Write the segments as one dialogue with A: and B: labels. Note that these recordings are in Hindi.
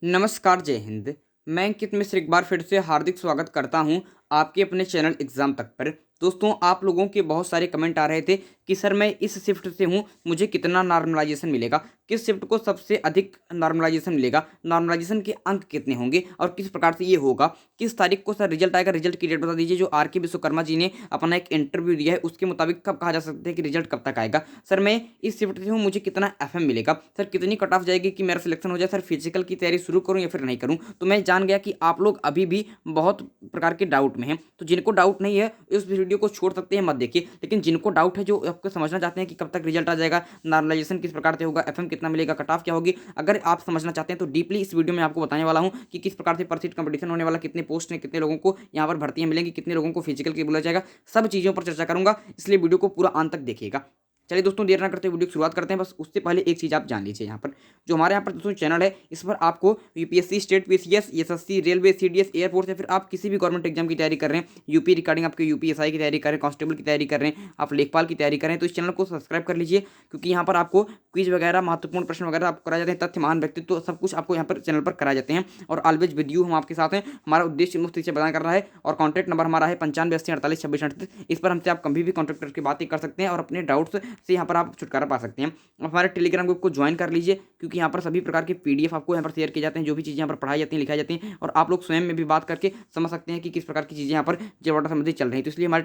A: नमस्कार, जय हिंद। मैं अंकित मिश्र एक बार फिर से हार्दिक स्वागत करता हूं आपके अपने चैनल एग्ज़ाम तक पर। दोस्तों, आप लोगों के बहुत सारे कमेंट आ रहे थे कि सर मैं इस शिफ्ट से हूं, मुझे कितना नॉर्मलाइजेशन मिलेगा? किस शिफ्ट को सबसे अधिक नॉर्मलाइजेशन मिलेगा? नॉर्मलाइजेशन के अंक कितने होंगे और किस प्रकार से ये होगा? किस तारीख को सर रिजल्ट आएगा? रिजल्ट की डेट बता दीजिए। जो आर के विश्वकर्मा जी ने अपना एक इंटरव्यू दिया है, उसके मुताबिक कब कहा जा सकता है कि रिजल्ट कब तक आएगा? सर मैं इस शिफ्ट से हूँ, मुझे कितना एफएम मिलेगा? सर कितनी कट ऑफ जाएगी कि मेरा सिलेक्शन हो जाए? सर फिजिकल की तैयारी शुरू करूँ या फिर नहीं करूँ? तो मैं जान गया कि आप लोग अभी भी बहुत प्रकार के डाउट में हैं। तो जिनको डाउट नहीं है, इस वीडियो को छोड़ सकते हैं, मत देखिए। लेकिन जिनको डाउट है, जो आपको समझना चाहते हैं कि कब तक रिजल्ट आ जाएगा, नॉर्मलाइजेशन किस प्रकार से होगा, एफएम कितना मिलेगा, कट ऑफ क्या होगी, अगर आप समझना चाहते हैं तो डीपली इस वीडियो में आपको बताने वाला हूँ कि किस प्रकार से पर सीट कंपटीशन होने वाला, कितने पोस्ट हैं, कितने लोगों को यहाँ पर भर्तियां मिलेंगी, कितने लोगों को फिजिकल के बोला जाएगा, सब चीज़ों पर चर्चा करूंगा। इसलिए वीडियो को पूरा अंत तक देखिएगा। चलिए दोस्तों, देर ना करते वीडियो की शुरुआत करते हैं। बस उससे पहले एक चीज़ आप जान लीजिए, यहाँ पर जो हमारे यहाँ पर दोस्तों चैनल है, इस पर आपको UPSC, state PCS, SSC, railway, CDS, air force या फिर आप किसी भी गवर्नमेंट एग्जाम की तैयारी कर रहे हैं, यूपी रिगार्डिंग आपके यूपीएसआई की तैयारी कर रहे हैं, कांस्टेबल की तैयारी कर रहे हैं, आप लेखपाल की तैयारी कर रहे हैं, तो इस चैनल को सब्सक्राइब कर लीजिए। क्योंकि यहाँ पर आपको क्विज वगैरह, महत्वपूर्ण प्रश्न वगैरह आपको कराए जाते हैं, तथ्य, महान व्यक्तित्व, तो सब कुछ आपको यहाँ पर चैनल पर कराए जाते हैं। और ऑलवेज विद यू हम आपके साथ हैं। हमारा उद्देश्य मुफ्त शिक्षा प्रदान कर रहा है। और कॉन्टैक्ट नंबर हमारा है 95 80 48 26 38। इस पर हमसे आप कभी भी कॉन्टैक्ट करके बातें कर सकते हैं और अपने डाउट्स से यहाँ पर आप छुटकारा पा सकते हैं। आप हमारे टेलीग्राम ग्रुप को ज्वाइन कर लीजिए, क्योंकि यहाँ पर सभी प्रकार के पीडीएफ आपको यहाँ पर शेयर किए जाते हैं। जो भी चीज़ें यहाँ पर पढ़ाई जाती हैं, लिखाई जाती हैं, और आप लोग स्वयं में भी बात करके समझ सकते हैं कि किस प्रकार की चीज़ें यहाँ पर जेवाटा संबंधी चल रही हैं। तो इसलिए हमारे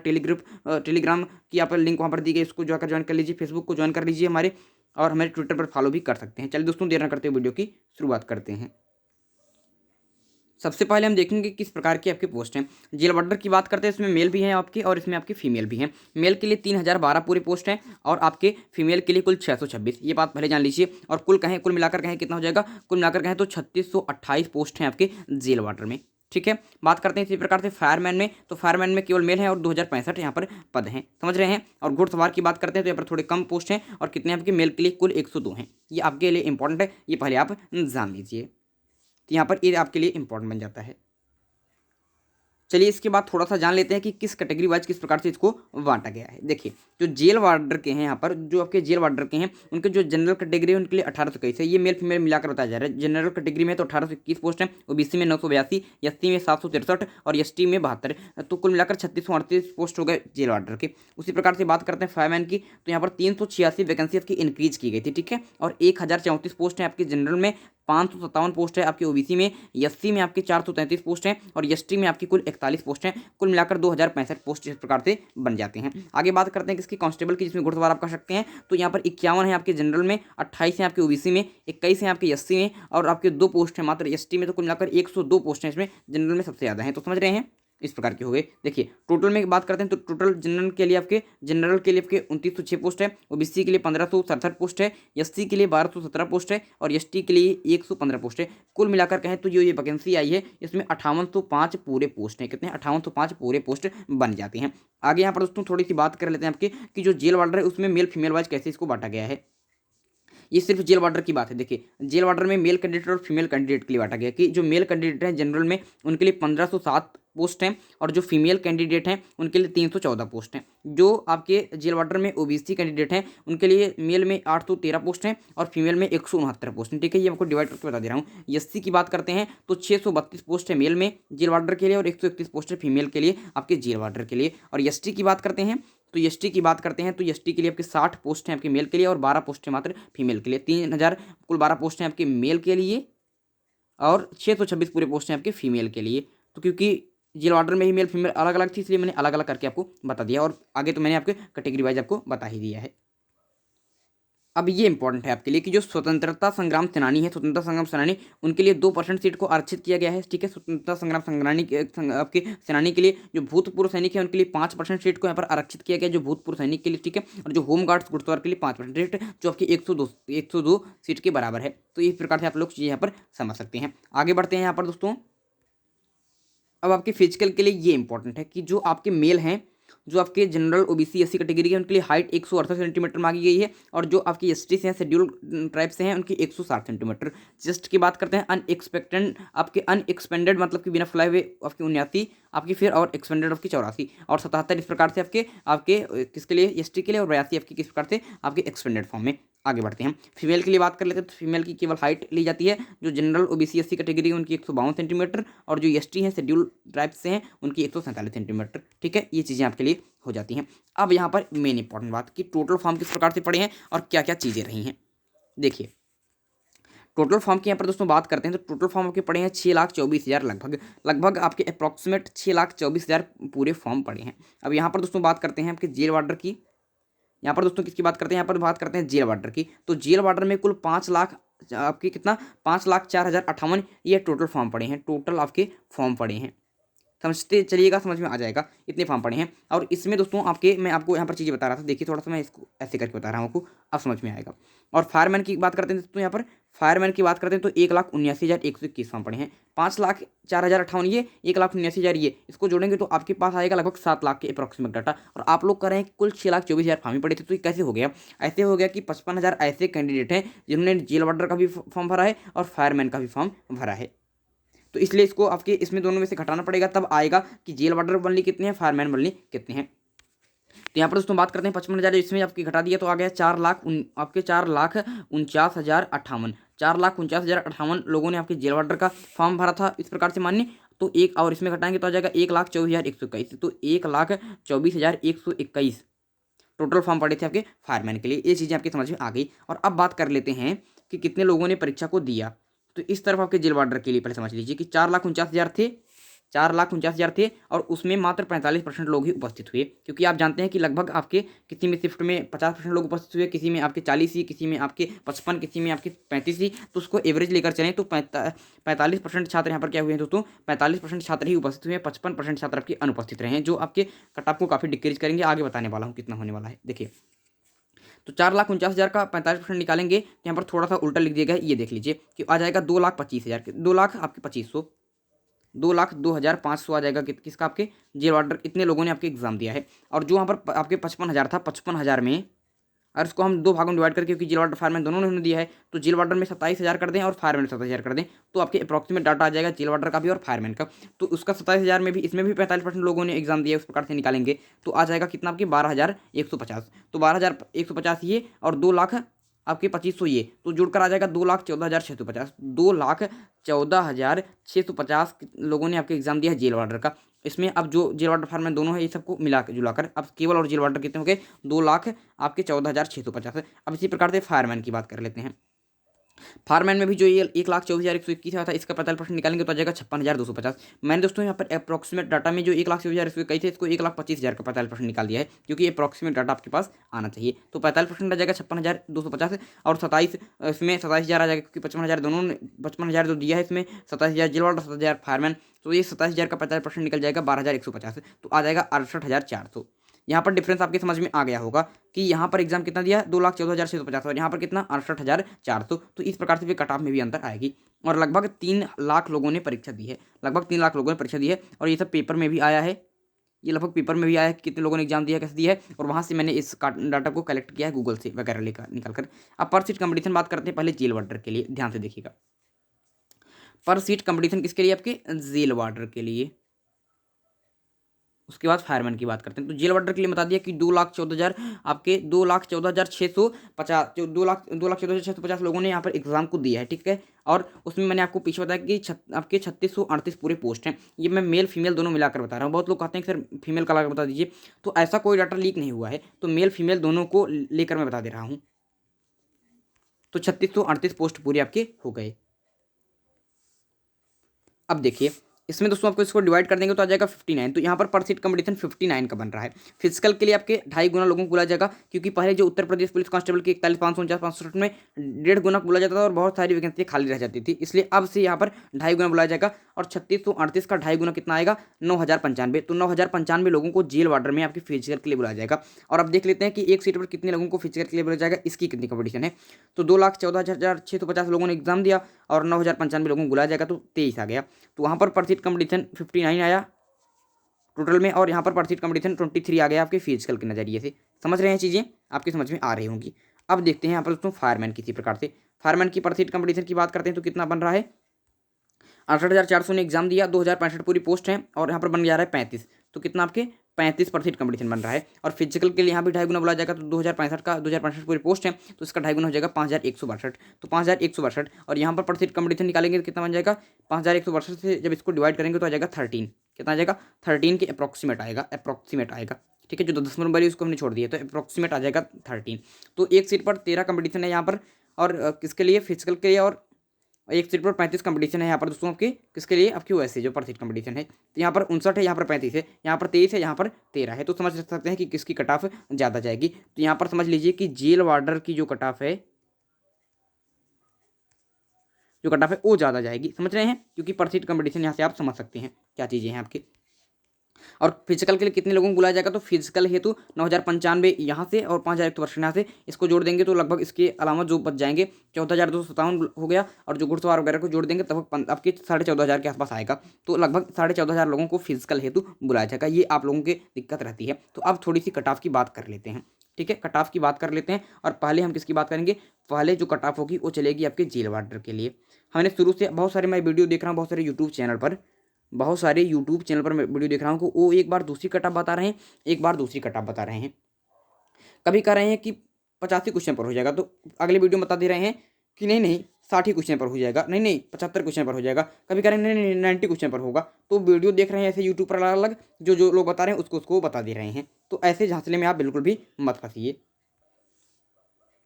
A: टेलीग्राम की यहाँ पर लिंक वहाँ पर दी गई, इसको जाकर ज्वाइन कर लीजिए। फेसबुक को ज्वाइन कर लीजिए हमारे, और हमारे ट्विटर पर फॉलो भी कर सकते हैं। चलिए दोस्तों, देर न करते हुए वीडियो की शुरुआत करते हैं। सबसे पहले हम देखेंगे किस प्रकार की आपकी पोस्ट हैं। जेल वार्डर की बात करते हैं, इसमें मेल भी हैं आपके और इसमें आपकी फीमेल भी हैं। मेल के लिए 3012 पूरे पोस्ट हैं और आपके फीमेल के लिए कुल 626। ये बात पहले जान लीजिए। और कुल मिलाकर कहें कितना हो जाएगा? कुल मिलाकर कहें तो 3628 पोस्ट हैं आपके जेल वार्डर में। ठीक है, बात करते हैं इसी प्रकार से फायरमैन में। तो फायरमैन में केवल मेल है और 2065 यहाँ पर पद हैं, समझ रहे हैं। और घुड़सवार की बात करते हैं तो यहाँ पर थोड़े कम पोस्ट हैं और कितने आपके मेल के लिए कुल 102 हैं। ये आपके लिए इंपॉर्टेंट है, ये पहले आप जान लीजिए। तो यहाँ पर ये आपके लिए इंपॉर्टेंट बन जाता है। चलिए इसके बाद थोड़ा सा जान लेते हैं कि किस कैटेगरी वाइज किस प्रकार से इसको बांटा गया है। देखिए, जो जेल वार्डर के हैं, यहाँ पर जो आपके जेल वार्डर के हैं, उनके जो जनरल कैटेगरी है उनके लिए 1821 है। ये मेल फीमेल मिलाकर बताया जा रहा है। जनरल कैटेगरी में तो 1821 पोस्ट है, ओबीसी में 982, एससी में 763 और एसटी में 72। तो कुल मिलाकर 3638 पोस्ट हो गए जेल वार्डर के। उसी प्रकार से बात करते हैं फायरमैन की, तो यहाँ पर 386 वैकेंसी आपकी इंक्रीज की गई थी। ठीक है, और 1034 पोस्ट है आपकी जनरल में, 557 पोस्ट है आपकी ओबीसी में, एससी में आपकी 433 पोस्ट हैं और एसटी में आपकी कुल 41 पोस्ट हैं। कुल मिलाकर 2065 पोस्ट इस प्रकार से बन जाते हैं। आगे बात करते हैं किसकी? कांस्टेबल की, जिसमें घुड़सवार आप कर सकते हैं। तो यहाँ पर 51 है आपके जनरल में, 28 हैं आपके ओबीसी में, 21 हैं आपके एससी में और आपके 2 पोस्ट हैं मात्र एसटी में। तो कुल मिलाकर 102 पोस्ट हैं इसमें, जनरल में सबसे ज़्यादा हैं। तो समझ रहे हैं, इस प्रकार के हो गए। देखिए टोटल में बात करते हैं तो टोटल जनरल के लिए आपके 2906 पोस्ट है, ओबीसी के लिए 1567 पोस्ट है, एससी के लिए 1217 पोस्ट है और एसटी के लिए 115 पोस्ट है। कुल मिलाकर कहें तो जो ये वैकेंसी आई है, इसमें 5805 पूरे पोस्ट हैं। कितने? 5805 पूरे पोस्ट बन जाते हैं। आगे यहाँ पर दोस्तों थोड़ी सी बात कर लेते हैं आपके कि जो जेल वार्डर है उसमें मेल फीमेल वाइज कैसे इसको बांटा गया है। ये सिर्फ जेल वार्डर की बात है। देखिए, जेल वार्डर में मेल कैंडिडेट और फीमेल कैंडिडेट के लिए बांटा गया कि जो मेल कैंडिडेट हैं जनरल में, उनके लिए 1507 पोस्ट हैं और जो फीमेल कैंडिडेट हैं उनके लिए 314 पोस्ट हैं। जो आपके जेल वार्डर में ओबीसी कैंडिडेट हैं उनके लिए मेल में 813 पोस्ट हैं और फीमेल में 169 पोस्ट हैं। ठीक है, ये आपको डिवाइड करके बता दे रहा हूँ। एससी की बात करते हैं तो 632 पोस्ट है मेल में जेल वार्डर के लिए और 131 पोस्ट है फीमेल के लिए आपके जेल वार्डर के लिए। और एसटी की बात करते हैं तो एसटी की बात करते हैं तो एसटी के लिए आपके 60 पोस्ट हैं आपके मेल के लिए और 12 पोस्ट हैं मात्र फीमेल के लिए। 3000 कुल 12 पोस्ट हैं आपके मेल के लिए और 626 पूरे पोस्ट हैं आपके फीमेल के लिए। तो क्योंकि जेल वार्डर में ही मेल फीमेल अलग अलग थी, इसलिए मैंने अलग अलग करके आपको बता दिया और आगे तो मैंने आपके कैटेगरी वाइज आपको बता ही दिया है। अब ये इंपॉर्टेंट है आपके लिए कि जो स्वतंत्रता संग्राम सेनानी है, स्वतंत्रता संग्राम सेनानी, उनके लिए 2% सीट को आरक्षित किया गया है। ठीक है, स्वतंत्रता संग्राम संग्रानी आपके सेनानी के लिए जो भूतपूर्व सैनिक है उनके लिए 5% सीट को यहाँ पर आरक्षित किया गया, जो भूतपूर्व सैनिक के लिए। ठीक है, और जो होम गार्ड्स घुड़सवार के लिए 5% सीट, जो आपकी 102 सीट के बराबर है। तो इस प्रकार से आप लोग चीज़ें यहाँ पर समझ सकते हैं। आगे बढ़ते हैं यहाँ पर दोस्तों। अब आपके फिजिकल के लिए ये इंपॉर्टेंट है कि जो आपके मेल हैं, जो आपके जनरल ओबीसी एससी कैटेगरी के उनके लिए हाइट 168 सेंटीमीटर मांगी गई है और जो आपकी एसटी से हैं, शेड्यूल ट्राइब से हैं, उनकी 160 सेंटीमीटर। चेस्ट की बात करते हैं, अनएक्सपेंडेड मतलब कि बिना फुलाए हुए आपकी 79 आपकी, फिर और एक्सपेंडेड आपकी 84 और 77 इस प्रकार से आपके आपके किसके लिए? एसटी के लिए, और 82 आपकी किस प्रकार से? आपके एक्सपेंडेड फॉर्म में। आगे बढ़ते हैं। फीमेल के लिए बात कर लेते हैं तो फीमेल की केवल हाइट ली जाती है। जो जनरल ओबीसी एससी कैटेगरी है उनकी 152 सेंटीमीटर, और जो एसटी है शेड्यूल ट्राइब से हैं उनकी 147 सेंटीमीटर। ठीक है, ये चीज़ें आपके लिए हो जाती हैं। अब यहाँ पर मेन इंपॉर्टेंट बात कि टोटल फॉर्म किस प्रकार से पढ़े हैं और क्या क्या चीज़ें रही हैं। देखिए, टोटल फॉर्म की यहाँ पर दोस्तों बात करते हैं तो टोटल फॉर्म आपके पड़े हैं 6,24,000 लगभग आपके अप्रॉक्सीमेट 6,24,000 पूरे फॉर्म पड़े हैं। अब यहाँ पर दोस्तों बात करते हैं आपके जेल वार्डर की। यहाँ पर दोस्तों किसकी बात करते हैं, यहाँ पर बात करते हैं जेल वार्डर की। तो जेल वार्डर में कुल 5 लाख आपके कितना 5,04,058 ये टोटल फॉर्म पड़े हैं। टोटल आपके फॉर्म पड़े हैं, समझते चलिएगा, समझ में आ जाएगा। इतने फॉर्म पड़े हैं। और इसमें दोस्तों आपके मैं आपको यहाँ पर चीज़ें बता रहा था, देखिए थोड़ा सा मैं इसको ऐसे करके बता रहा हूँ आपको, अब समझ में आएगा। और फायरमैन की बात करते हैं दोस्तों, यहाँ पर फायरमैन की बात करते हैं तो 1,79,121 फॉर्म पड़े हैं। 5,04,058 ये, 1,79,000 ये, इसको जोड़ेंगे तो आपके पास आएगा लगभग 7 लाख के अप्रॉक्सीमेट डाटा। और आप लोग कह रहे हैं कि कुल 6,24,000 फॉर्म ही पड़े थे, तो ये कैसे हो गया? ऐसे हो गया कि 55,000 ऐसे कैंडिडेट हैं जिन्होंने जेल वार्डर का भी फॉर्म भरा है और फायरमैन का भी फॉर्म भरा है। तो इसलिए इसको आपके इसमें दोनों में से घटाना पड़ेगा, तब आएगा कि जेल वार्डर बनली कितने हैं, फायरमैन बनली कितने हैं। तो यहाँ पर दोस्तों बात करते हैं 55,000, इसमें आपकी घटा दिया तो आ गया 4,49,58 4,49,58 लोगों ने आपके जेल वार्डर का फॉर्म भरा था इस प्रकार से मानिए। तो एक और इसमें घटाएंगे तो आ जाएगा 1,24,121, तो 1,24,121 टोटल फॉर्म पड़े थे आपके फायरमैन के लिए। ये चीज़ें आपकी समझ में आ गई। और अब बात कर लेते हैं कि कितने लोगों ने परीक्षा को दिया। तो इस तरफ आपके जेल वार्डर के लिए पहले समझ लीजिए कि 4,49,000 थे, 4,49,000 थे, और उसमें मात्र 45% लोग ही उपस्थित हुए, क्योंकि आप जानते हैं कि लगभग आपके किसी में शिफ्ट में 50% लोग उपस्थित हुए, किसी में आपके 40 ही, किसी में आपके 55, किसी में आपके 35 ही। तो उसको एवरेज लेकर चलें तो 45% छात्र यहाँ पर क्या हुए हैं दोस्तों, 45% छात्र ही उपस्थित हुए हैं, 55% छात्र आपके अनुपस्थित रहे हैं, जो आपके कट ऑफ को काफ़ी डिक्रीज करेंगे। आगे बताने वाला हूँ कितना होने वाला है। देखिए, तो 4,49,000 का 45% निकालेंगे तो यहाँ पर थोड़ा सा उल्टा लिख दिया गया है, ये देख लीजिए कि आ जाएगा 2,25,000, 2,00,000 आपके 2,500, 2,02,500 आ जाएगा किसका, आपके जेल वार्डर। इतने लोगों ने आपके एग्जाम दिया है। और जो यहाँ पर आपके 55,000 था, 55,000 में और इसको हम दो भागों में डिवाइड करके, क्योंकि जेल वार्डर फायरमैन दोनों ने दिया है, तो जेल वार्डर में 27,000 कर दें और फायरमैन 27,000 कर दें, तो आपके अप्रॉक्सीमेट डाटा आ जाएगा जेल वार्डर का भी और फायरमैन का। तो उसका 27,000 में भी, इसमें भी 45% लोगों ने एग्जाम दिया, उस प्रकार से निकालेंगे तो आ जाएगा कितना आपके 12,150। तो 12,150 ये और 2,00,000 आपके 2,500 ये, तो जुड़कर आ जाएगा 2,14,650। 2,14,650 लोगों ने आपके एग्जाम दिया है जेल वार्डर का। इसमें अब जो जेल वार्डर फार्मैन दोनों है, ये सबको मिला जुलाकर अब केवल और जेल वार्डर कितने हो गए, 2,00,000 आपके 14,650। अब इसी प्रकार से फायरमैन की बात कर लेते हैं। फायरमैन में भी जो ये 1,24,121 था, इसका 45% निकालेंगे तो आ जाएगा 56,250। मैंने दोस्तों यहाँ पर अप्रॉक्सीमेट डाटा में जो 1,24,121 थे, इसको 1,25,000 का 45% निकाल दिया है, क्योंकि अप्रॉक्सीमेट डाटा आपके पास आना चाहिए। तो 45% आ जाएगा 56,250 और 27 इसमें 27,000 आ जाएगा, क्योंकि 55,000 दोनों ने 55,000 जो दिया है, इसमें 27,000 जेल वार्डर, 27,000 फायरमैन, तो ये 27,000 का 50% निकल जाएगा 12,150, तो आ जाएगा 68,400। यहाँ पर डिफरेंस आपके समझ में आ गया होगा कि यहाँ पर एग्जाम कितना दिया, 2,14,650 और यहाँ पर कितना 68,400। तो इस प्रकार से भी कट ऑफ में भी अंतर आएगी। और लगभग 3 लाख लोगों ने परीक्षा दी है, लगभग 3 लाख लोगों ने परीक्षा दी है, और ये सब पेपर में भी आया है, ये लगभग पेपर में भी आया है कि कितने लोगों ने एग्जाम दिया, कैसे दिया है, और वहाँ से मैंने इस डाटा को कलेक्ट किया है गूगल से वगैरह लेकर निकाल कर। अब पर सीट कंपटीशन बात करते हैं पहले जेल वार्डर के लिए, ध्यान से देखिएगा। पर सीट कंपटीशन किसके लिए, आपके जेल वार्डर के लिए। उसके बाद फायरमैन की बात करते हैं। तो जेल वार्डर के लिए बता दिया कि 2,14,000 आपके 2,14,650 2,14,650 लोगों ने यहाँ पर एग्जाम को दिया है, ठीक है। और उसमें मैंने आपको पीछे बताया कि आपके 3,638 पूरे पोस्ट हैं। ये मैं मेल फीमेल दोनों मिलाकर बता रहा हूँ। बहुत लोग कहते हैं कि सर फीमेल का बता दीजिए, तो ऐसा कोई डाटा लीक नहीं हुआ है, तो मेल फीमेल दोनों को लेकर मैं बता दे रहा हूँ। तो 3,638 पोस्ट पूरे आपके हो गए। अब देखिए, इसमें दोस्तों आपको इसको डिवाइड कर देंगे तो आ जाएगा 59। तो यहाँ पर पर सीट कंपटीशन 59 का बन रहा है। फिजिकल के लिए आपके 2.5 गुना लोगों को बुलाया जाएगा, क्योंकि पहले जो उत्तर प्रदेश पुलिस कांस्टेबल के 41,549 में 1.5 गुना बुलाया जाता था और बहुत सारी वैकेंसी खाली रह जाती थी, इसलिए अब से यहाँ पर 2.5 गुना बुलाया जाएगा। और 3,638 का 2.5 गुना कितना आएगा, 9,095। तो 9,095 लोगों को जेल वार्डर में आपके फिजिकल के लिए बुलाया जाएगा। और अब देख लेते हैं कि एक सीट पर कितने लोगों को फिजिकल के लिए बुलाया जाएगा, इसकी कितनी कंपटीशन है। तो 2,14,650 लोगों ने एग्जाम दिया और 9,095 लोगों को बुलाया जाएगा, तो 23 आ गया। तो वहाँ पर सीट कंपटीशन 59 आया टोटल में, और यहाँ पर सीट कंपटीशन 23 आ गया आपके फिजिकल के नज़रिए से। समझ रहे हैं, चीज़ें आपकी समझ में आ रही होंगी। अब देखते हैं यहाँ पर दोस्तों फायरमैन किसी प्रकार से। फायरमैन की सीट कंपटीशन की बात करते हैं तो कितना बन रहा है, 68,400 ने एग्जाम दिया, 2,065 पूरी पोस्ट हैं, और यहाँ पर बन जा रहा है 35। तो कितना आपके 35% कंपटीशन बन रहा है। और फिजिकल के लिए यहाँ भी 2.5 गुना बोला जाएगा, तो 2065 पूरी पोस्ट है, तो इसका 2.5 गुना हो जाएगा 5162। तो 5162 और यहाँ पर प्रतिशत कंपटीशन निकालेंगे तो कितना बन जाएगा 5162 से जब इसको डिवाइड करेंगे तो आ जाएगा 13। कितना आ जाएगा 13 के अप्रॉक्सीमेट आएगा। ठीक है, जो 10 वैल्यू उसको हमने छोड़ दिया, तो अप्रॉक्सीमेट आ जाएगा 13। तो एक सीट पर 13 कंपटीशन है यहाँ पर, और किसके लिए फिजिकल के लिए, और एक सीट पर 35 कंपटीशन है यहाँ पर दोस्तों आपके किसके लिए आपकी वैसे जो पर सीट कंपटीशन है। तो यहाँ पर 59 है, यहाँ पर 35 है, यहाँ पर 23 है, यहाँ पर 13 है। तो समझ सकते हैं कि किसकी कट ऑफ ज़्यादा जाएगी। तो यहाँ पर समझ लीजिए कि जेल वार्डर की जो कट ऑफ है वो ज़्यादा जाएगी। समझ रहे हैं, क्योंकि पर सीट कंपटीशन यहाँ से आप समझ सकते हैं क्या चीज़ें हैं आपकी। और फिजिकल के लिए कितने लोगों को बुलाया जाएगा, तो फिजिकल हेतु 9095 यहाँ से और 5162 यहाँ से, इसको जोड़ देंगे तो लगभग इसके अलावा जो बच जाएंगे 14,257 हो गया, और जो घुड़सवार वगैरह को जोड़ देंगे तब आपके 14,500 के आसपास आएगा। तो लगभग 14,500 लोगों को फिजिकल हेतु बुलाया जाएगा। ये आप लोगों की दिक्कत रहती है। तो अब थोड़ी सी कट ऑफ की बात कर लेते हैं। ठीक है, कट ऑफ की बात कर लेते हैं, और पहले हम किसकी बात करेंगे, पहले जो कट ऑफ होगी वो चलेगी आपके जेल वार्डर के लिए। हमने शुरू से बहुत सारे मैं वीडियो देख रहा हूँ, बहुत सारे यूट्यूब चैनल पर मैं वीडियो देख रहा हूँ कि वो एक बार दूसरी कट ऑफ बता रहे हैं, एक बार दूसरी कट ऑफ बता रहे हैं। कभी कह रहे हैं कि 85 क्वेश्चन पर हो जाएगा, तो अगले वीडियो में बता दे रहे हैं कि नहीं 60 क्वेश्चन पर हो जाएगा, नहीं 75 क्वेश्चन पर हो जाएगा। कभी कह रहे हैं नहीं 90 क्वेश्चन पर होगा। तो वीडियो देख रहे हैं ऐसे यूट्यूब पर अलग अलग, जो लोग बता रहे हैं उसको बता दे रहे हैं। तो ऐसे झांसले में आप बिल्कुल भी मत फंसिए।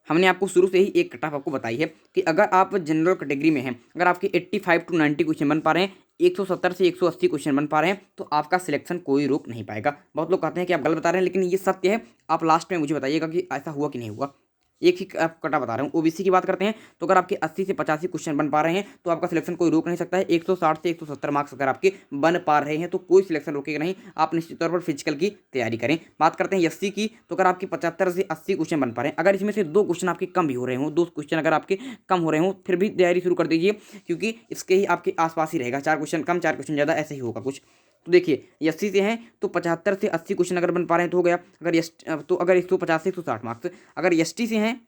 A: हमने आपको शुरू से ही एक कट ऑफ आपको बताई है कि अगर आप जनरल कैटेगरी में हैं, अगर आपके 85 to 90 क्वेश्चन बन पा रहे हैं, 170 से 180 क्वेश्चन बन पा रहे हैं, तो आपका सिलेक्शन कोई रोक नहीं पाएगा। बहुत लोग कहते हैं कि आप गलत बता रहे हैं, लेकिन ये सत्य है। आप लास्ट में मुझे बताइएगा कि ऐसा हुआ कि नहीं हुआ। एक ही कटा बता रहा हूँ। ओबीसी की बात करते हैं, तो अगर आपके 80 से 85 क्वेश्चन बन पा रहे हैं तो आपका सिलेक्शन कोई रोक नहीं सकता है। 160 से 170 मार्क्स अगर आपके बन पा रहे हैं तो कोई सिलेक्शन रोकेगा नहीं। आप निश्चित तौर पर फिजिकल की तैयारी करें। बात करते हैं एससी की, तो अगर आपके 75 से 80 क्वेश्चन बन पा रहे हैं, अगर इसमें से 2 क्वेश्चन आपके कम भी हो रहे हों, 2 क्वेश्चन अगर आपके कम हो रहे हों, फिर भी तैयारी शुरू कर दीजिए, क्योंकि इसके ही आपके आसपास ही रहेगा। 4 क्वेश्चन कम 4 क्वेश्चन ज़्यादा ऐसे ही होगा कुछ। तो देखिए एससी से हैं तो 75 से 80 क्वेश्चन अगर बन पा रहे हैं तो हो गया। अगर 150 से 160 मार्क्स। अगर एसटी से हैं,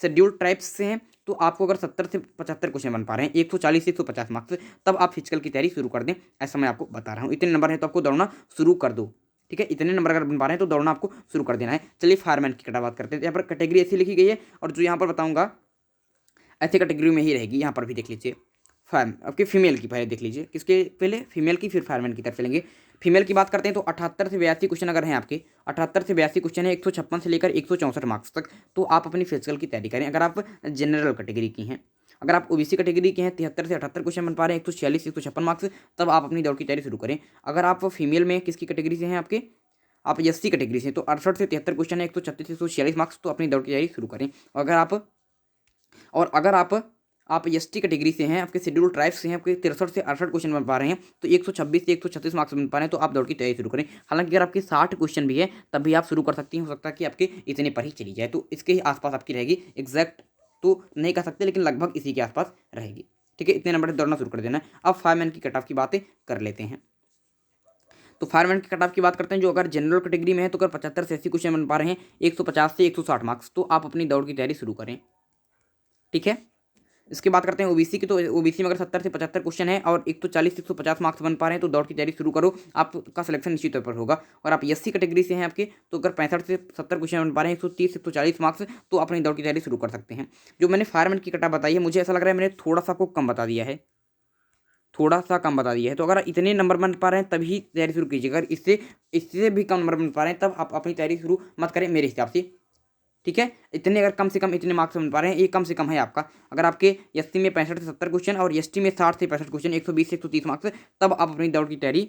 A: शेड्यूल्ड ट्राइब्स से हैं, तो आपको अगर 70 से 75 क्वेश्चन बन पा रहे हैं, 140 से 150 मार्क्स, तब आप फिजिकल की तैयारी शुरू कर दें। ऐसा मैं आपको बता रहा हूँ। इतने नंबर हैं तो आपको दौड़ना शुरू कर दो। ठीक है, इतने नंबर अगर बन पा रहे हैं तो दौड़ना आपको शुरू कर देना है। चलिए फायरमैन की कटा बात करते हैं। यहाँ पर कैटेगरी ऐसी लिखी गई है, और जो यहाँ पर बताऊँगा ऐसे कैटेगरी में ही रहेगी। यहाँ पर भी देख लीजिए, फायर आपकी फीमेल की पहले देख लीजिए, किसके पहले फीमेल की, फिर फायरमैन की तरफ चलेंगे। फीमेल की बात करते हैं तो 78 से 82 क्वेश्चन अगर हैं आपके, 78 से 82 क्वेश्चन है, 156 से लेकर 164 मार्क्स तक, तो आप अपनी फिजिकल की तैयारी करें। अगर आप जनरल कैटेगरी की हैं, अगर आप ओबीसी कैटेगरी के हैं, 73 से 78 क्वेश्चन बन पा रहे हैं, 146 से 156 मार्क्स, तब आप अपनी दौड़ की तैयारी शुरू करें। अगर आप फीमेल में किसकी कैटेगरी से हैं आपके, आप एससी कैटेगरी से हैं, तो 68 से 73 क्वेश्चन है, 136 से 146 मार्क्स, तो अपनी दौड़ की तैयारी शुरू करें। अगर आप एसटी कैटेगरी से हैं, आपके शेड्यूल ट्राइब्स से हैं, आपके 63 से 68 क्वेश्चन बन पा रहे हैं, तो 126 से 136 मार्क्स बन पा रहे हैं, तो आप दौड़ की तैयारी शुरू करें। हालांकि अगर आपके 60 क्वेश्चन भी है तब भी आप शुरू कर सकती हैं। हो सकता है कि आपके इतने पर ही चली जाए, तो इसके ही आसपास आपकी रहेगी। एग्जैक्ट तो नहीं कह सकते, लेकिन लगभग इसी के आसपास रहेगी। ठीक है, इतने नंबर से दौड़ना शुरू कर देना है। अब फायरमैन की कट ऑफ की बातें कर लेते हैं। तो फायरमैन की कट ऑफ की बात करते हैं, जो अगर जनरल कैटेगरी में है तो अगर 75 से 80 क्वेश्चन बन पा रहे हैं, 150 से 160 मार्क्स, तो आप अपनी दौड़ की तैयारी शुरू करें। ठीक है, इसकी बात करते हैं ओबीसी की, तो ओबीसी में अगर 70 से 75 क्वेश्चन है और 140 से 150 मार्क्स बन पा रहे हैं, तो दौड़ की तैयारी शुरू करो, आपका सिलेक्शन निश्चित तौर पर होगा। और आप एससी कैटेगरी से हैं आपके, तो अगर 65 से 70 क्वेश्चन बन पा रहे हैं, 130 से 140 मार्क्स, तो अपनी दौड़ की तैयारी शुरू कर सकते हैं। जो मैंने फायरमैन की कटा बताई है, मुझे ऐसा लग रहा है मैंने थोड़ा सा आपको कम बता दिया है, थोड़ा सा कम बता दिया है। तो अगर इतने नंबर बन पा रहे हैं तभी तैयारी शुरू कीजिए। अगर इससे भी कम नंबर बन पा रहे हैं तब आप अपनी तैयारी शुरू मत करें मेरे हिसाब से। ठीक है, इतने अगर कम से कम इतने मार्क्स बन पा रहे हैं, ये कम से कम है आपका। अगर आपके एससी में 65 से 70 क्वेश्चन और एसटी में 60 से 65 क्वेश्चन, 120 से 130 मार्क्स, तब आप अपनी दौड़ की तैयारी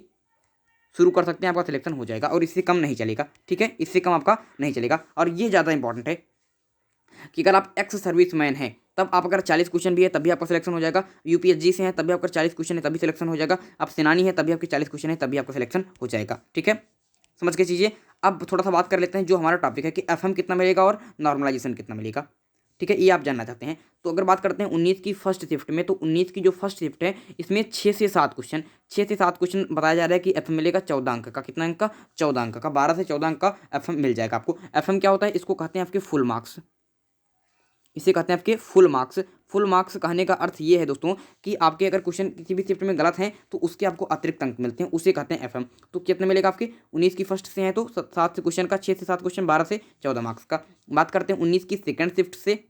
A: शुरू कर सकते हैं। आपका सिलेक्शन हो जाएगा, और इससे कम नहीं चलेगा। ठीक है, इससे कम आपका नहीं चलेगा। और ये ज़्यादा इंपॉर्टेंट है कि अगर आप एक्स सर्विस मैन हैं, तब आप अगर 40 क्वेश्चन भी है तभी आपका सिलेक्शन हो जाएगा। यूपीएसजी से हैं तभी आपका 40 क्वेश्चन है तभी सिलेक्शन हो जाएगा। आप सेनानी है तभी आपके 40 क्वेश्चन है तभी आपका सिलेक्शन हो जाएगा। ठीक है, समझ के चीज़ें। अब थोड़ा सा बात कर लेते हैं जो हमारा टॉपिक है कि एफएम कितना मिलेगा और नॉर्मलाइजेशन कितना मिलेगा। ठीक है, ये आप जानना चाहते हैं। तो अगर बात करते हैं 19 की फर्स्ट शिफ्ट में, तो 19 की जो फर्स्ट शिफ्ट है इसमें 6 से 7 क्वेश्चन बताया जा रहा है कि एफएम मिलेगा 14 अंक का। कितना अंक का? 14 अंक का। 12 से 14 अंक का एफएम मिल जाएगा आपको। एफएम क्या होता है? इसको कहते हैं आपके फुल मार्क्स। इसे कहते हैं आपके फुल मार्क्स। फुल मार्क्स कहने का अर्थ ये है दोस्तों कि आपके अगर क्वेश्चन किसी भी शिफ्ट में गलत हैं तो उसके आपको अतिरिक्त अंक मिलते हैं, उसे कहते हैं एफएम। तो कितने मिलेगा आपके 19 की फर्स्ट से हैं तो 7 से क्वेश्चन का, 6 से 7 क्वेश्चन, 12 से 14 मार्क्स का। बात करते हैं 19 की सेकंड शिफ्ट से।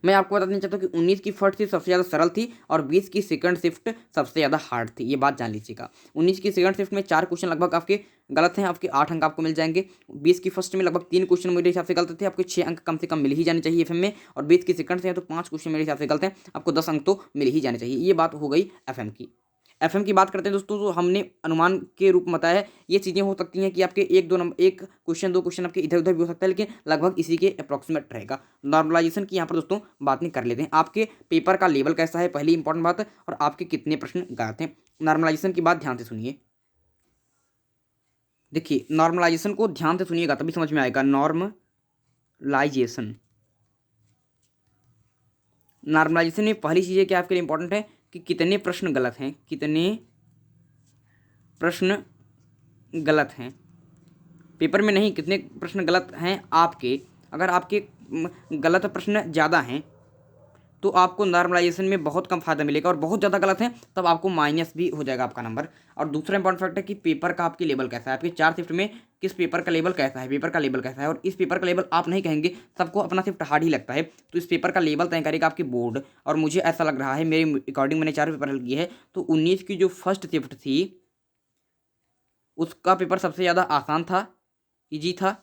A: मैं आपको बता देना चाहता हूँ कि 19 की फर्स्ट शिफ्ट सबसे ज़्यादा सरल थी और 20 की सेकंड शिफ्ट सबसे ज़्यादा हार्ड थी, ये बात जान लीजिएगा। 19 की सेकंड शिफ्ट में 4 क्वेश्चन लगभग आपके गलत हैं, आपके 8 अंक आपको मिल जाएंगे। 20 की फर्स्ट में लगभग 3 क्वेश्चन मेरे हिसाब से गलत थे, आपके 6 अंक कम से कम मिल ही जाने चाहिए एफएम में। और 20 की सेकंड से हैं तो 5 क्वेश्चन मेरे हिसाब से गलत हैं, आपको 10 अंक तो मिल ही जाने चाहिए। ये बात हो गई एफएम की। एफएम की बात करते हैं दोस्तों, तो हमने अनुमान के रूप में बताया है। ये चीज़ें हो सकती हैं कि आपके एक क्वेश्चन 2 क्वेश्चन आपके इधर उधर भी हो सकता है, लेकिन लगभग इसी के अप्रॉक्सीमेट रहेगा। नॉर्मलाइजेशन की यहाँ पर दोस्तों बात नहीं कर लेते हैं। आपके पेपर का लेवल कैसा है, पहली इंपॉर्टेंट बात, और आपके कितने प्रश्न गलत हैं। नॉर्मलाइजेशन की बात ध्यान से सुनिए। देखिए, नॉर्मलाइजेशन को ध्यान से सुनिएगा तभी समझ में आएगा। नॉर्मलाइजेशन नॉर्मलाइजेशन में पहली चीज़ क्या आपके लिए इंपॉर्टेंट है कि कितने प्रश्न गलत हैं, कितने प्रश्न गलत हैं। पेपर में नहीं, कितने प्रश्न गलत हैं आपके। अगर आपके गलत प्रश्न ज़्यादा हैं तो आपको नॉर्मलाइजेशन में बहुत कम फायदा मिलेगा, और बहुत ज़्यादा गलत हैं तब आपको माइनस भी हो जाएगा आपका नंबर। और दूसरा इंपॉर्टेंट फैक्ट है कि पेपर का आपकी लेवल कैसा है, आपके 4 शिफ्ट में किस पेपर का लेवल कैसा है, पेपर का लेवल कैसा है। और इस पेपर का लेवल आप नहीं कहेंगे, सबको अपना शिफ्ट हार्ड ही लगता है, तो इस पेपर का लेवल तय करेगा आपकी बोर्ड। और मुझे ऐसा लग रहा है, मेरे अकॉर्डिंग मैंने 4 पेपर हल किए हैं, तो 19 की जो फर्स्ट शिफ्ट थी उसका पेपर सबसे ज़्यादा आसान था, ईजी था,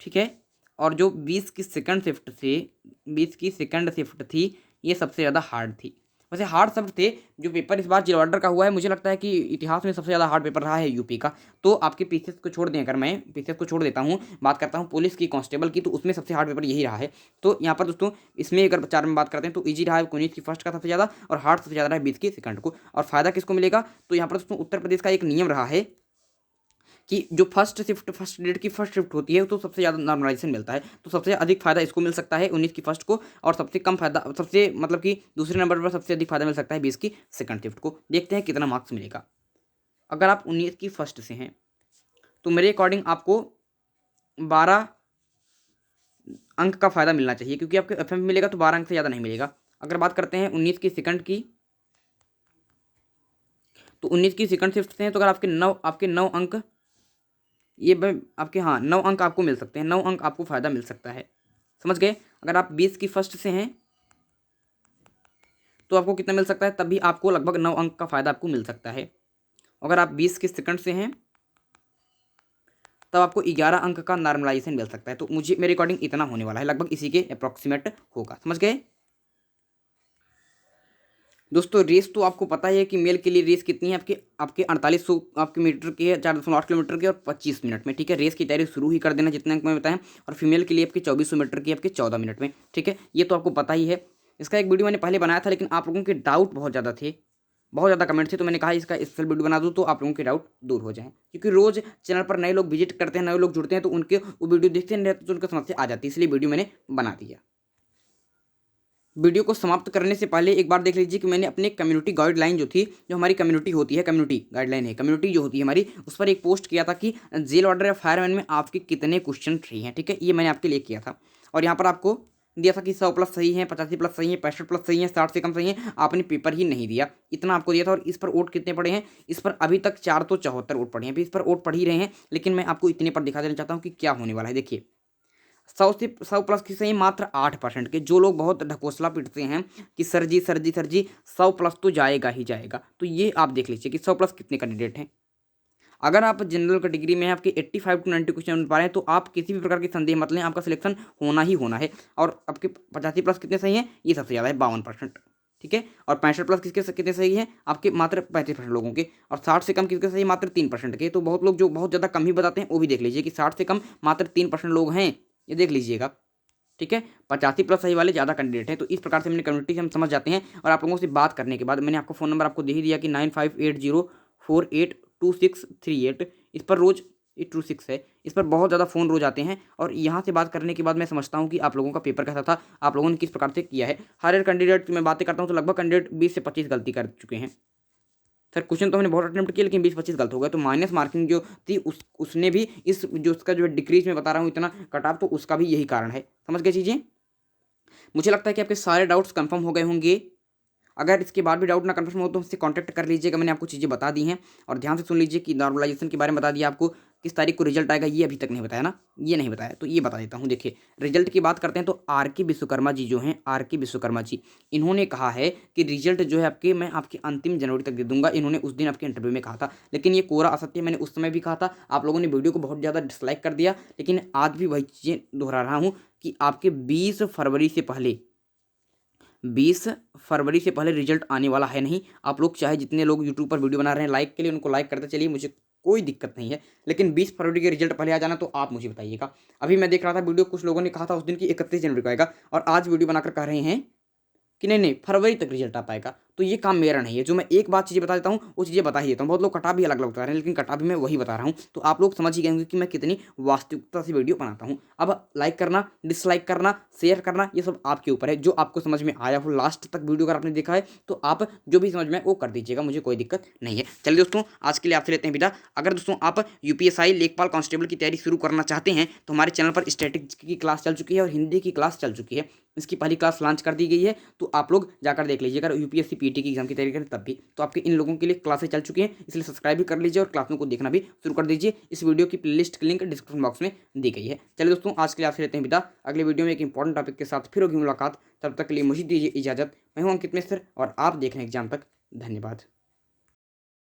A: ठीक है। और जो 20 की सेकंड शिफ्ट थी, 20 की सेकंड शिफ्ट थी, ये सबसे ज़्यादा हार्ड थी। वैसे हार्ड सब थे। जो पेपर इस बार जिला ऑर्डर का हुआ है, मुझे लगता है कि इतिहास में सबसे ज़्यादा हार्ड पेपर रहा है यूपी का। तो आपके पीसीएस को छोड़ दें, अगर मैं पीसीएस को छोड़ देता हूँ, बात करता हूँ पुलिस की, कांस्टेबल की, तो उसमें सबसे हार्ड पेपर यही रहा है। तो यहाँ पर दोस्तों इसमें अगर 4 में बात करते हैं तो ईजी रहा है 19 की फर्स्ट का सबसे ज़्यादा, और हार्ड सबसे ज़्यादा रहा है 20 की सेकंड को। और फायदा किसको मिलेगा, तो यहाँ पर दोस्तों उत्तर प्रदेश का एक नियम रहा है कि जो फर्स्ट डेट की फर्स्ट शिफ्ट होती है तो सबसे ज़्यादा नॉर्मलाइजेशन मिलता है, तो सबसे अधिक फायदा इसको मिल सकता है 19 की फर्स्ट को, और सबसे कम फायदा, सबसे मतलब कि दूसरे नंबर पर सबसे अधिक फायदा मिल सकता है 20 की सेकंड शिफ्ट को। देखते हैं कितना मार्क्स मिलेगा। अगर आप 19 की फर्स्ट से हैं तो मेरे अकॉर्डिंग आपको 12 अंक का फायदा मिलना चाहिए, क्योंकि आपके एफएम मिलेगा तो 12 अंक से ज़्यादा नहीं मिलेगा। अगर बात करते हैं 19 की सेकंड की, तो 19 की सेकंड शिफ्ट से हैं तो अगर आपके 9 अंक, ये आपके, हाँ, 9 अंक आपको मिल सकते हैं, 9 अंक आपको फायदा मिल सकता है, समझ गए। अगर आप 20 की फर्स्ट से हैं तो आपको कितना मिल सकता है, तभी आपको लगभग 9 अंक का फायदा आपको मिल सकता है। अगर आप 20 की सेकंड से हैं तब आपको 11 अंक का नॉर्मलाइजेशन मिल सकता है। तो मुझे मेरे अकॉर्डिंग इतना होने वाला है, लगभग इसी के अप्रॉक्सीमेट होगा, समझ गए दोस्तों। रेस तो आपको पता ही है कि मेल के लिए रेस कितनी है, आपके आपके 4800 आपके मीटर की है, 4.8 किलोमीटर की, और 25 मिनट में, ठीक है। रेस की तैयारी शुरू ही कर देना जितने अंक मैं बताएं। और फीमेल के लिए आपके 2400 मीटर की आपके 14 मिनट में, ठीक है। ये तो आपको पता ही है। इसका एक वीडियो मैंने पहले बनाया था, लेकिन आप लोगों के डाउट बहुत ज़्यादा थे, बहुत ज़्यादा कमेंट थे, तो मैंने कहा इसका स्पेशल वीडियो बना दूँ तो आप लोगों के डाउट दूर हो जाएं। क्योंकि रोज़ चैनल पर नए लोग विजिट करते हैं, नए लोग जुड़ते हैं, तो उनके वो वीडियो देखते नहीं रहते तो उनकी समस्या आ जाती है, इसलिए वीडियो मैंने बना दिया। वीडियो को समाप्त करने से पहले एक बार देख लीजिए कि मैंने अपने कम्युनिटी गाइडलाइन जो थी, जो हमारी कम्युनिटी होती है, कम्युनिटी गाइडलाइन है, कम्युनिटी जो होती है हमारी, उस पर एक पोस्ट किया था कि जेल ऑर्डर या फायरमैन में आपके कितने क्वेश्चन फ्री हैं, ठीक है। ये मैंने आपके लिए किया था, और यहाँ पर आपको दिया था कि 100 प्लस सही है, 85 प्लस सही है, 65 प्लस सही है, 60 से कम सही है। आपने पेपर ही नहीं दिया, इतना आपको दिया था। और इस पर वोट कितने पड़े हैं, इस पर अभी तक 474 वोट पड़े हैं, अभी इस पर वोट पढ़ ही रहे हैं, लेकिन मैं आपको इतने पर दिखा देना चाहता हूँ कि क्या होने वाला है। देखिए, 100 प्लस की सही मात्र 8% के। जो लोग बहुत ढकोसला पीटते हैं कि सर जी 100 प्लस तो जाएगा ही जाएगा, तो ये आप देख लीजिए कि 100 प्लस कितने कैंडिडेट हैं। अगर आप जनरल कैटेगरी में आपके 85 टू 90 क्वेश्चन बन पा रहे हैं तो आप किसी भी प्रकार की संदेह मत लें, आपका सिलेक्शन होना ही होना है। और आपके 85 प्लस कितने सही हैं, ये सबसे ज़्यादा है 52%, ठीक है। और 65 प्लस किसके कितने सही हैं, आपके मात्र 35% लोगों के। और 60 से कम किसके सही, मात्र 3% के। तो बहुत लोग जो बहुत ज़्यादा कम ही बताते हैं वो भी देख लीजिए कि 60 से कम मात्र 3% लोग हैं, ये देख लीजिएगा, ठीक है। 85 प्लस सही वाले ज़्यादा कैंडिडेट हैं। तो इस प्रकार से मैंने कम्युनिटी से हम समझ जाते हैं। और आप लोगों से बात करने के बाद मैंने आपको फ़ोन नंबर आपको दे ही दिया कि 9580482638, इस पर रोज़ 826 है, इस पर बहुत ज़्यादा फ़ोन रोज आते हैं। और यहाँ से बात करने के बाद मैं समझता हूँ कि आप लोगों का पेपर कैसा था, आप लोगों ने किस प्रकार से किया है। हर एक कैंडिडेट मैं बातें करता हूँ तो लगभग कैंडिडेट 20 से 25 गलती कर चुके हैं। सर क्वेश्चन तो हमने बहुत अटेम्प्ट किया, लेकिन 20-25 गलत हो गए। तो माइनस मार्किंग जो थी उसने भी इस जो उसका जो डिक्रीज में बता रहा हूँ इतना कट ऑफ, तो उसका भी यही कारण है, समझ गए चीज़ें। मुझे लगता है कि आपके सारे डाउट्स कंफर्म हो गए होंगे। अगर इसके बाद भी डाउट ना कंफर्म हो तो मुझसे कांटेक्ट कर लीजिएगा। मैंने आपको चीज़ें बता दी हैं और ध्यान से सुन लीजिए कि नॉर्मलाइजेशन के बारे में बता दिया आपको, किस तारीख को रिजल्ट आएगा ये अभी तक नहीं बताया ना, ये नहीं बताया, तो ये बता देता हूँ। देखिए रिजल्ट की बात करते हैं तो आर के विश्वकर्मा जी जो हैं, आर के विश्वकर्मा जी, इन्होंने कहा है कि रिजल्ट जो है आपके मैं आपकी अंतिम जनवरी तक दे दूंगा। इन्होंने उस दिन आपके इंटरव्यू में कहा था, लेकिन ये कोरा असत्य। मैंने उस समय भी कहा था, आप लोगों ने वीडियो को बहुत ज़्यादा डिसलाइक कर दिया, लेकिन आज भी वही चीज़ें दोहरा रहा हूँ कि आपके 20 फरवरी से पहले रिजल्ट आने वाला है नहीं। आप लोग चाहे जितने लोग यूट्यूब पर वीडियो बना रहे हैं लाइक के लिए, उनको लाइक करते चलिए, मुझे कोई दिक्कत नहीं है, लेकिन 20 फरवरी के रिजल्ट पहले आ जाना तो आप मुझे बताइएगा। अभी मैं देख रहा था वीडियो, कुछ लोगों ने कहा था उस दिन की 31 जनवरी को आएगा, और आज वीडियो बनाकर कह रहे हैं कि नहीं नहीं फरवरी तक रिजल्ट आ पाएगा। तो ये काम मेरा नहीं है। जो मैं एक बात चीज़ें बता देता हूँ वो चीज़ें बता ही देता हूँ। बहुत लोग कटा भी अलग अलग बता रहे हैं, लेकिन कटा भी मैं वही बता रहा हूँ, तो आप लोग समझ ही गए होंगे कि मैं कितनी वास्तविकता से वीडियो बनाता हूँ। अब लाइक करना, डिसलाइक करना, शेयर करना, ये सब आपके ऊपर है। जो आपको समझ में आया हो लास्ट तक वीडियो अगर आपने देखा है तो आप जो भी समझ में आए वो कर दीजिएगा, मुझे कोई दिक्कत नहीं है। चलिए दोस्तों, आज के लिए आपसे लेते हैं विदा। अगर दोस्तों आप यूपीएसआई लेखपाल कांस्टेबल की तैयारी शुरू करना चाहते हैं तो हमारे चैनल पर स्टैटिक्स की क्लास चल चुकी है और हिंदी की क्लास चल चुकी है। इसकी पहली क्लास लॉन्च कर दी गई है, तो आप लोग जाकर देख लीजिए। अगर यूपीएससी पीटी की एग्जाम की तैयारी करें तब भी, तो आपके इन लोगों के लिए क्लासेस चल चुकी हैं, इसलिए सब्सक्राइब भी कर लीजिए और क्लासों को देखना भी शुरू कर दीजिए। इस वीडियो की प्लेलिस्ट की लिंक डिस्क्रिप्शन बॉक्स में दी गई है। चलिए दोस्तों, आज के लिए आपसे लेते हैं विदा। अगले वीडियो में एक इंपॉर्टेंट टॉपिक के साथ फिर होगी मुलाकात। तब तक के लिए मुझे दीजिए इजाजत। मैं हूं अंकित मिश्र और आप देख रहे हैं एग्जाम तक। धन्यवाद।